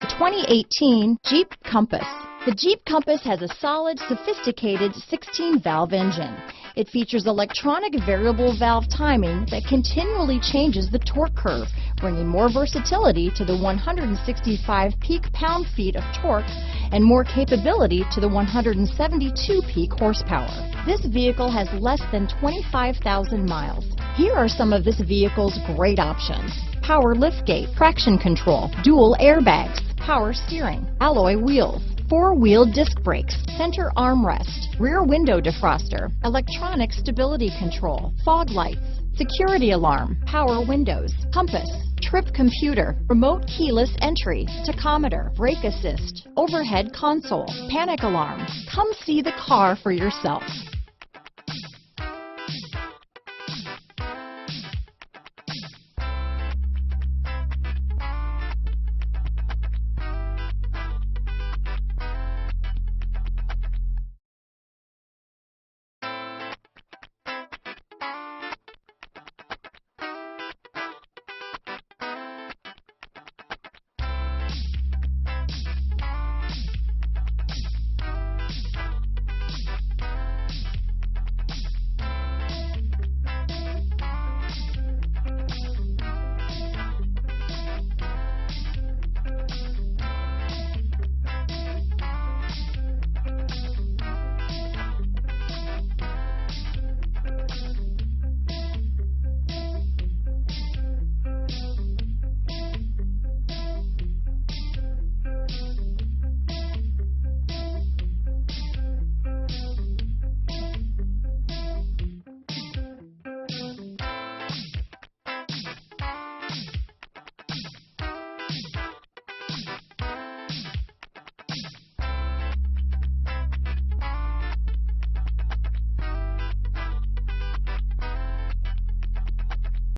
The 2018 Jeep Compass. The Jeep Compass has a solid, sophisticated 16-valve engine. It features electronic variable valve timing that continually changes the torque curve, bringing more versatility to the 165 peak pound-feet of torque and more capability to the 172 peak horsepower. This vehicle has less than 25,000 miles. Here are some of this vehicle's great options: power liftgate, traction control, dual airbags, power steering, alloy wheels, four-wheel disc brakes, center armrest, rear window defroster, electronic stability control, fog lights, security alarm, power windows, compass, trip computer, remote keyless entry, tachometer, brake assist, overhead console, panic alarm. Come see the car for yourself.